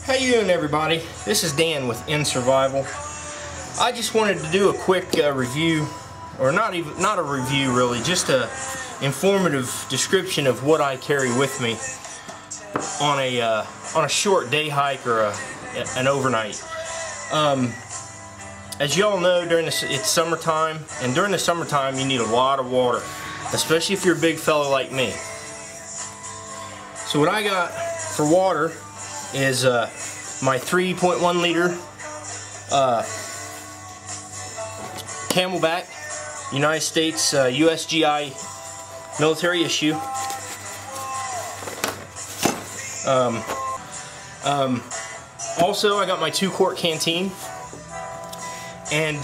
How you doing, everybody? This is Dan with In Survival. I just wanted to do a quick review, or not a review really, just a informative description of what I carry with me on a short day hike or an overnight. As you all know, it's summertime, and during the summertime you need a lot of water, especially if you're a big fellow like me. So what I got for water is my 3.1 liter Camelback United States USGI military issue. Also, I got my 2-quart canteen, and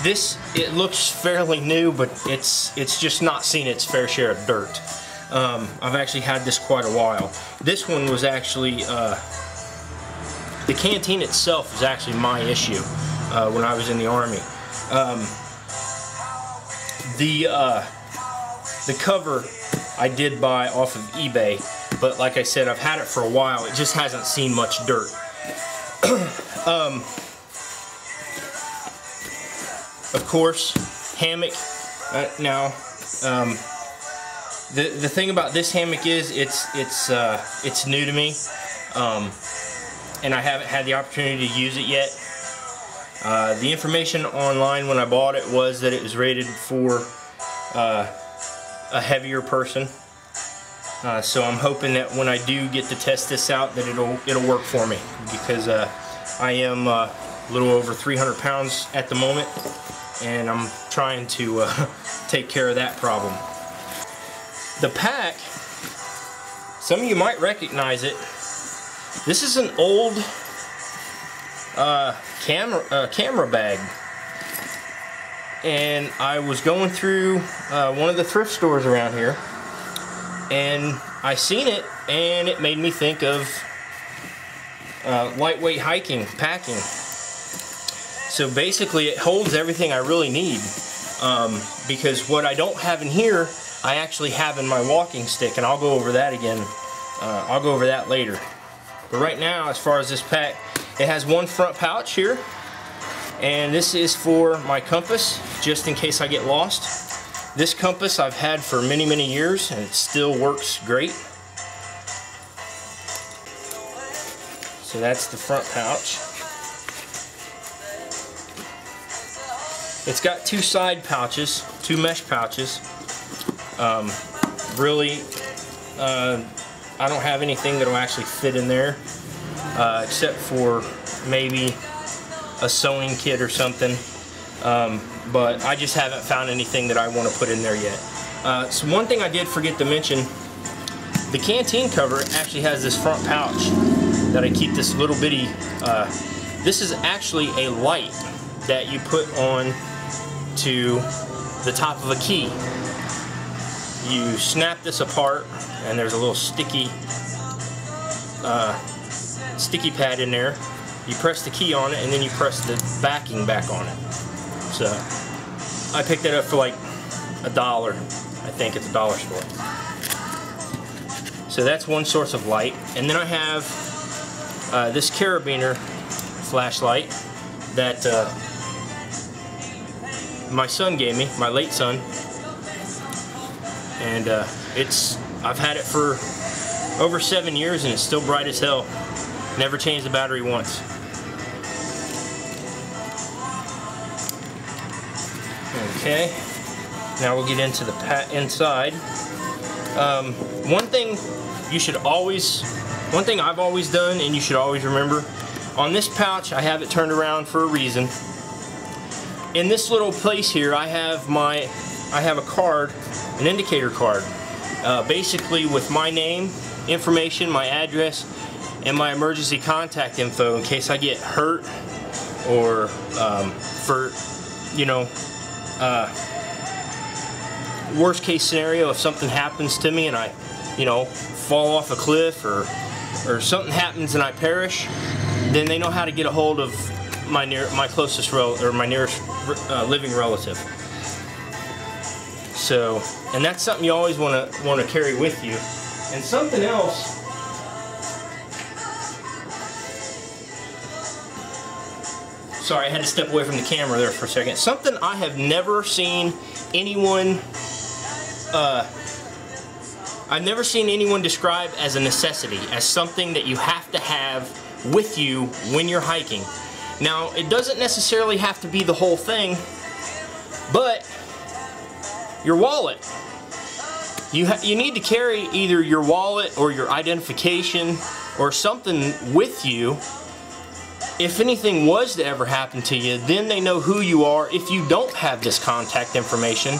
it looks fairly new, but it's just not seen its fair share of dirt. I've actually had this quite a while. This one was actually, the canteen itself was actually my issue when I was in the Army. The cover I did buy off of eBay, but like I said, I've had it for a while. It just hasn't seen much dirt. Of course, hammock. Now, the thing about this hammock is it's new to me, and I haven't had the opportunity to use it yet. The information online when I bought it was that it was rated for a heavier person. So I'm hoping that when I do get to test this out, that it'll work for me, because I am a little over 300 pounds at the moment, and I'm trying to take care of that problem. The pack, some of you might recognize it. This is an old camera bag, and I was going through one of the thrift stores around here, and I seen it, and it made me think of lightweight hiking, packing. So basically it holds everything I really need, because what I don't have in here, I actually have in my walking stick, and I'll go over that again. I'll go over that later. But right now, as far as this pack, it has one front pouch here, and this is for my compass, just in case I get lost. This compass I've had for many, many years, and it still works great. So that's the front pouch. It's got 2 side pouches, 2 mesh pouches. Really, I don't have anything that will actually fit in there, except for maybe a sewing kit or something. But I just haven't found anything that I want to put in there yet. So one thing I did forget to mention, the canteen cover actually has this front pouch that I keep this little bitty, this is actually a light that you put on to the top of a key. You snap this apart, and there's a little sticky pad in there. You press the key on it, and then you press the backing back on it. So I picked that up for like $1, I think, at the dollar store. So that's one source of light. And then I have this carabiner flashlight that my son gave me, my late son, and I've had it for over 7 years, and it's still bright as hell. Never changed the battery once. Okay, now we'll get into the inside. One thing I've always done, and you should always remember, on this pouch I have it turned around for a reason. In this little place here, I have a card, an indicator card, basically with my name, information, my address, and my emergency contact info in case I get hurt, or for, you know, worst case scenario, if something happens to me and I, you know, fall off a cliff, or something happens and I perish, then they know how to get a hold of my closest relative, or my nearest living relative. So, and that's something you always want to carry with you. And something else sorry, I had to step away from the camera there for a second. Something I have never seen anyone I've never seen anyone describe as a necessity, as something that you have to have with you when you're hiking. Now, it doesn't necessarily have to be the whole thing, but your wallet. You need to carry either your wallet or your identification or something with you. If anything was to ever happen to you, then they know who you are. If you don't have this contact information,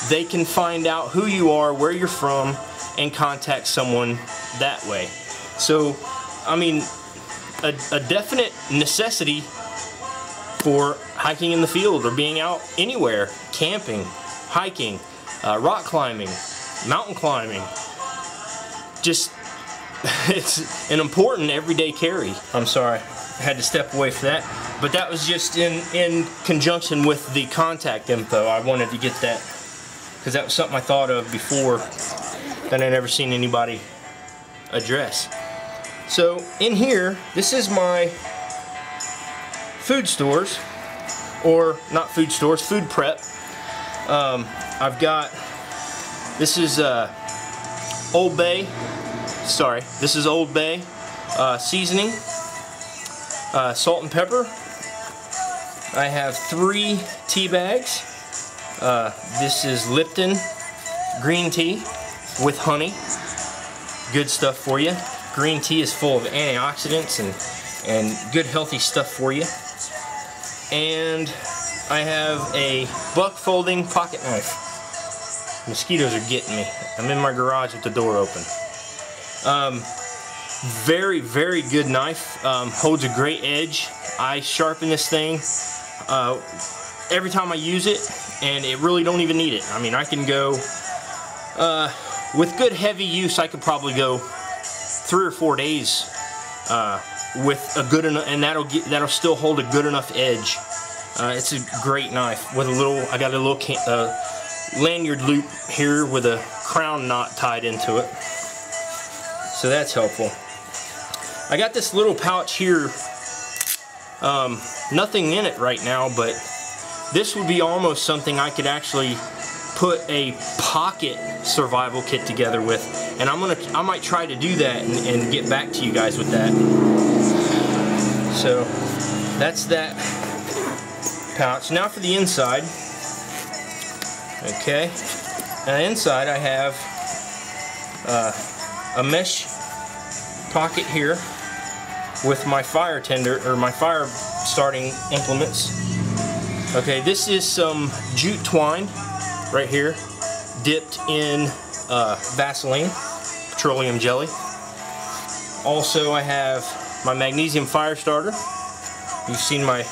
they can find out who you are, where you're from, and contact someone that way. So, I mean, a definite necessity for hiking in the field or being out anywhere, camping, hiking, rock climbing, mountain climbing. Just, it's an important everyday carry. I'm sorry, I had to step away from that. But that was just in conjunction with the contact info. I wanted to get that, because that was something I thought of before that I never seen anybody address. So in here, this is my food stores, or not food stores, food prep. I've got, this is Old Bay, sorry, this is Old Bay seasoning, salt and pepper. I have 3 tea bags. This is Lipton green tea with honey. Good stuff for you. Green tea is full of antioxidants and good healthy stuff for you. And I have a buck folding pocket knife. Mosquitoes are getting me. I'm in my garage with the door open. Very, very good knife. Holds a great edge. I sharpen this thing every time I use it, and it really don't even need it. I mean, I can go with good heavy use. I could probably go 3 or 4 days with a good enough, and that'll still hold a good enough edge. It's a great knife with a little. I got a little lanyard loop here with a crown knot tied into it, so that's helpful. I got this little pouch here. Nothing in it right now, but this would be almost something I could actually put a pocket survival kit together with, and I might try to do that and get back to you guys with that. So that's that pouch. Now for the inside. Okay, and inside I have a mesh pocket here with my fire tender, or my fire starting implements. Okay, this is some jute twine right here, dipped in Vaseline, petroleum jelly. Also, I have my magnesium fire starter. You've seen my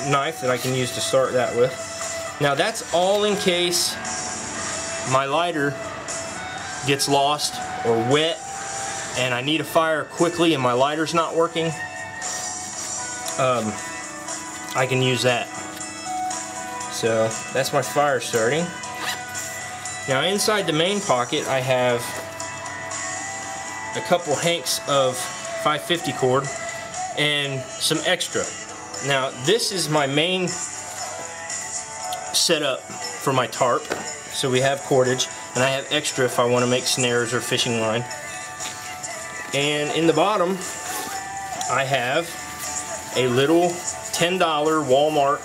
knife that I can use to start that with. Now that's all in case my lighter gets lost or wet and I need a fire quickly and my lighter's not working. I can use that. So that's my fire starting. Now inside the main pocket I have a couple hanks of 550 cord and some extra. Now this is my main setup for my tarp. So we have cordage, and I have extra if I want to make snares or fishing line. And in the bottom I have a little $10 Walmart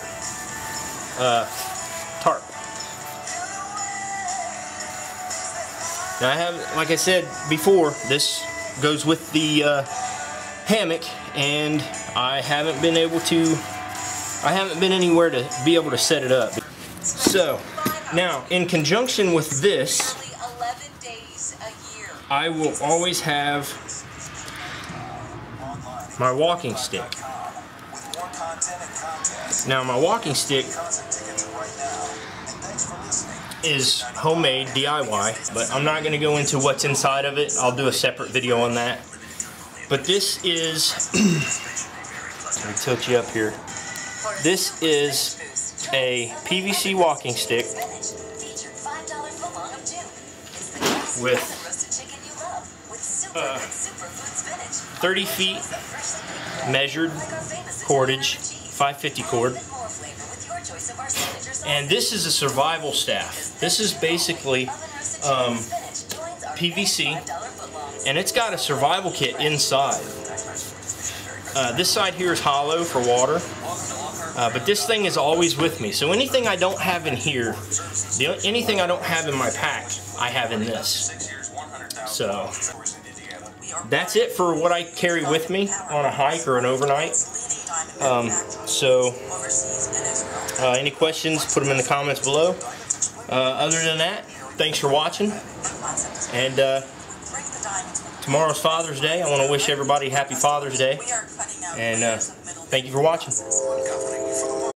tarp. Now I have, like I said before, this goes with the hammock, and I haven't been anywhere to be able to set it up. So now, in conjunction with this, I will always have my walking stick. Now my walking stick is homemade, DIY, but I'm not going to go into what's inside of it. I'll do a separate video on that. But this is, let me tilt you up here. This is a PVC walking stick with 30 feet measured cordage 550 cord. And this is a survival staff. This is basically PVC, and it's got a survival kit inside. This side here is hollow for water, but this thing is always with me. So anything I don't have in here, anything I don't have in my pack, I have in this. So that's it for what I carry with me on a hike or an overnight. Any questions, put them in the comments below. Other than that, thanks for watching. And tomorrow's Father's Day. I want to wish everybody happy Father's Day. And thank you for watching.